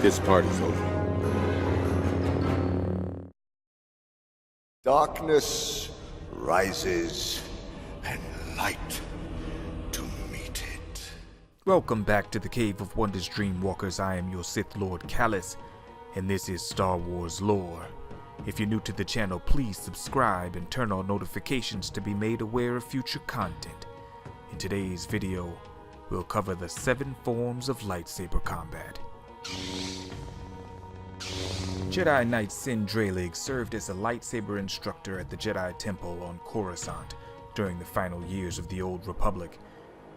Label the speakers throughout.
Speaker 1: This part is over.
Speaker 2: Darkness rises, and light to meet it.
Speaker 3: Welcome back to the Cave of Wonders, Dreamwalkers. I am your Sith Lord Callous, and this is Star Wars lore. If you're new to the channel, please subscribe and turn on notifications to be made aware of future content. In today's video, we'll cover the 7 forms of lightsaber combat. Jedi Knight Sin Draelig served as a lightsaber instructor at the Jedi Temple on Coruscant during the final years of the Old Republic.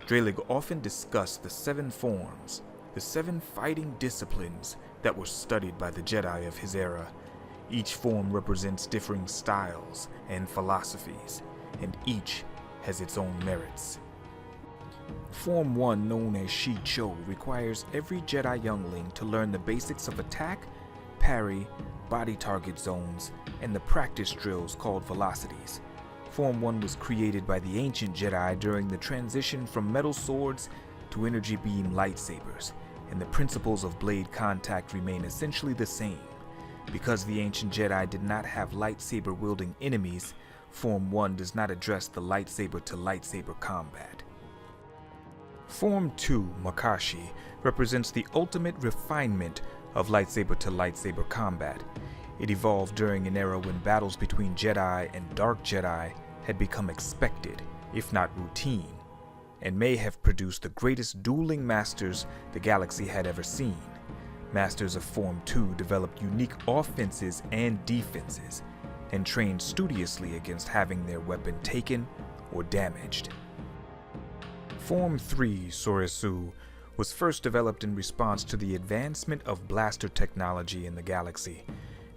Speaker 3: Draelig often discussed the 7 forms, the 7 fighting disciplines that were studied by the Jedi of his era. Each form represents differing styles and philosophies, and each has its own merits. Form 1, known as Shi-Cho, requires every Jedi youngling to learn the basics of attack, parry, body target zones, and the practice drills called velocities. Form 1 was created by the ancient Jedi during the transition from metal swords to energy beam lightsabers, and the principles of blade contact remain essentially the same. Because the ancient Jedi did not have lightsaber-wielding enemies, Form 1 does not address the lightsaber-to-lightsaber combat. Form 2, Makashi, represents the ultimate refinement of lightsaber-to-lightsaber combat. It evolved during an era when battles between Jedi and Dark Jedi had become expected, if not routine, and may have produced the greatest dueling masters the galaxy had ever seen. Masters of Form 2 developed unique offenses and defenses, and trained studiously against having their weapon taken or damaged. Form 3, Soresu, was first developed in response to the advancement of blaster technology in the galaxy.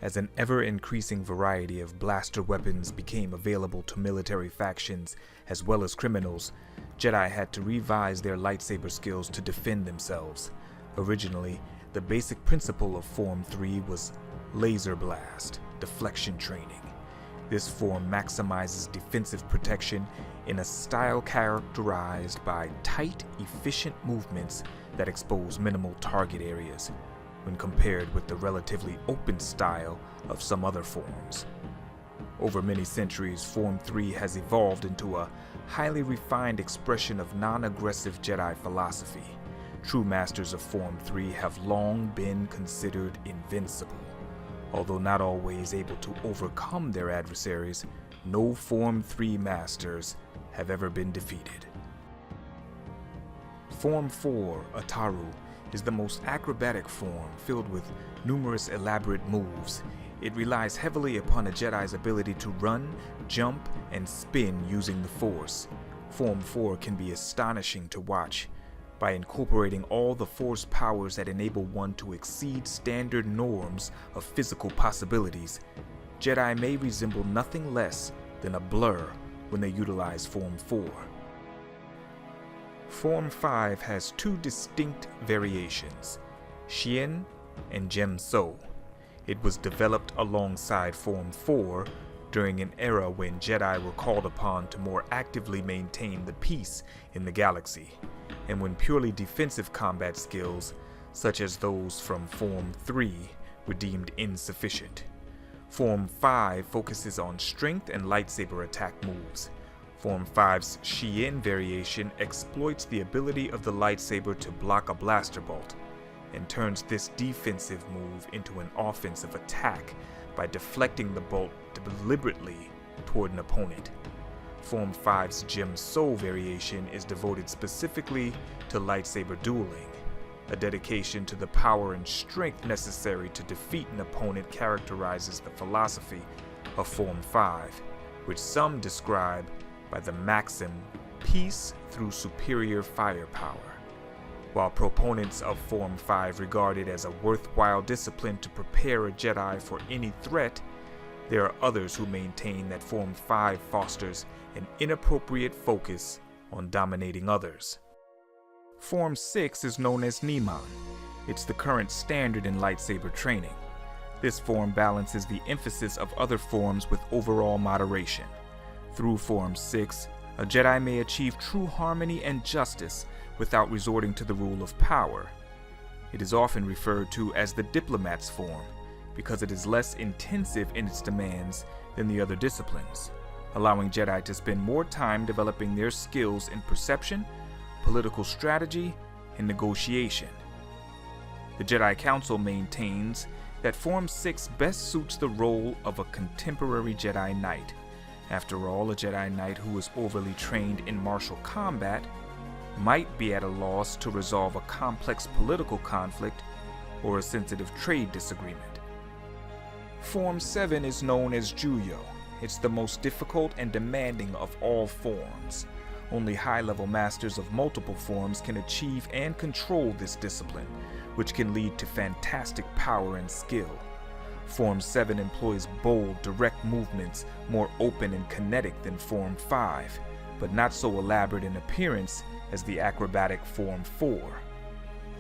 Speaker 3: As an ever-increasing variety of blaster weapons became available to military factions as well as criminals, Jedi had to revise their lightsaber skills to defend themselves. Originally, the basic principle of Form 3 was laser blast, deflection training. This form maximizes defensive protection in a style characterized by tight, efficient movements that expose minimal target areas, when compared with the relatively open style of some other forms. Over many centuries, Form 3 has evolved into a highly refined expression of non-aggressive Jedi philosophy. True masters of Form 3 have long been considered invincible. Although not always able to overcome their adversaries, no Form 3 masters have ever been defeated. Form 4, Ataru, is the most acrobatic form, filled with numerous elaborate moves. It relies heavily upon a Jedi's ability to run, jump, and spin using the Force. Form 4 can be astonishing to watch. By incorporating all the Force powers that enable one to exceed standard norms of physical possibilities, Jedi may resemble nothing less than a blur when they utilize Form 4. Form 5 has 2 distinct variations, Xian and Gemso. It was developed alongside Form 4 during an era when Jedi were called upon to more actively maintain the peace in the galaxy, and when purely defensive combat skills, such as those from Form 3, were deemed insufficient. Form 5 focuses on strength and lightsaber attack moves. Form 5's Xian variation exploits the ability of the lightsaber to block a blaster bolt, and turns this defensive move into an offensive attack by deflecting the bolt deliberately toward an opponent. Form 5's Gemso variation is devoted specifically to lightsaber dueling. A dedication to the power and strength necessary to defeat an opponent characterizes the philosophy of Form 5, which some describe by the maxim, peace through superior firepower. While proponents of Form 5 regard it as a worthwhile discipline to prepare a Jedi for any threat, there are others who maintain that Form 5 fosters an inappropriate focus on dominating others. Form 6 is known as Niman. It's the current standard in lightsaber training. This form balances the emphasis of other forms with overall moderation. Through Form 6, a Jedi may achieve true harmony and justice without resorting to the rule of power. It is often referred to as the diplomat's form because it is less intensive in its demands than the other disciplines, allowing Jedi to spend more time developing their skills in perception, political strategy, and negotiation. The Jedi Council maintains that Form 6 best suits the role of a contemporary Jedi Knight. After all, a Jedi Knight who is overly trained in martial combat might be at a loss to resolve a complex political conflict or a sensitive trade disagreement. Form 7 is known as Juyo. It's the most difficult and demanding of all forms. Only high-level masters of multiple forms can achieve and control this discipline, which can lead to fantastic power and skill. Form 7 employs bold, direct movements, more open and kinetic than Form 5, but not so elaborate in appearance as the acrobatic Form 4.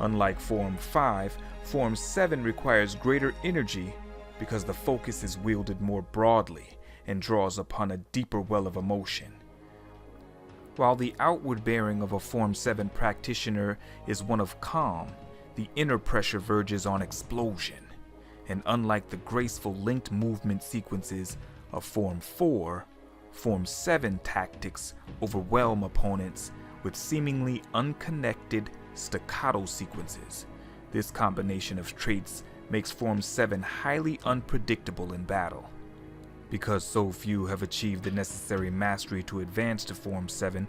Speaker 3: Unlike Form 5, Form 7 requires greater energy because the focus is wielded more broadly and draws upon a deeper well of emotion. While the outward bearing of a Form 7 practitioner is one of calm, the inner pressure verges on explosion, and unlike the graceful linked movement sequences of Form 4, Form 7 tactics overwhelm opponents with seemingly unconnected staccato sequences. This combination of traits makes Form 7 highly unpredictable in battle. Because so few have achieved the necessary mastery to advance to Form 7,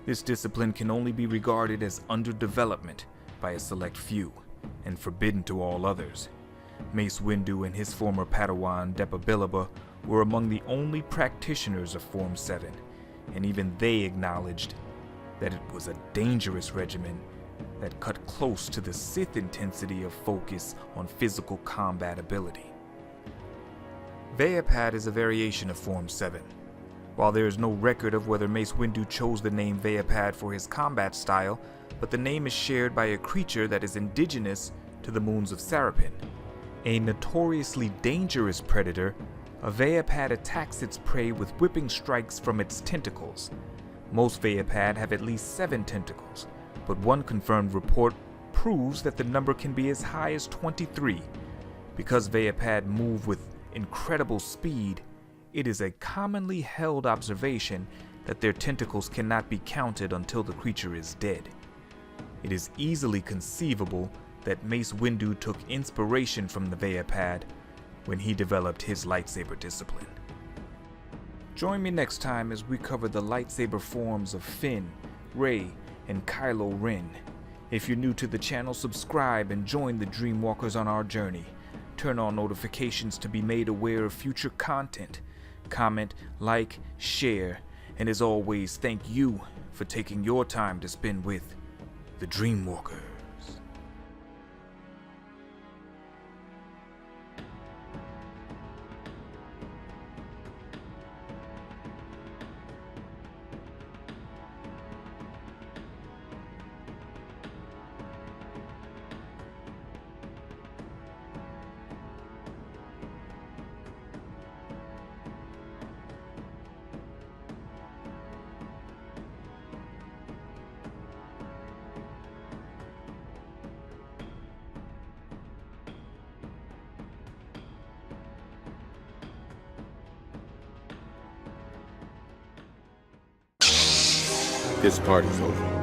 Speaker 3: this discipline can only be regarded as underdevelopment by a select few, and forbidden to all others. Mace Windu and his former Padawan Depa Billaba were among the only practitioners of Form 7, and even they acknowledged that it was a dangerous regimen that cut close to the Sith intensity of focus on physical combat ability. Vaapad is a variation of Form 7. While there is no record of whether Mace Windu chose the name Vaapad for his combat style, but the name is shared by a creature that is indigenous to the moons of Sarapin. A notoriously dangerous predator, a Vaapad attacks its prey with whipping strikes from its tentacles. Most Vaapad have at least 7 tentacles, but one confirmed report proves that the number can be as high as 23. Because Vaapad move with incredible speed, it is a commonly held observation that their tentacles cannot be counted until the creature is dead. It is easily conceivable that Mace Windu took inspiration from the Vaapad when he developed his lightsaber discipline. Join me next time as we cover the lightsaber forms of Finn, Rey, and Kylo Ren. If you're new to the channel, subscribe and join the Dreamwalkers on our journey. Turn on notifications to be made aware of future content. Comment, like, share, and as always, thank you for taking your time to spend with the Dreamwalkers.
Speaker 1: This party's over.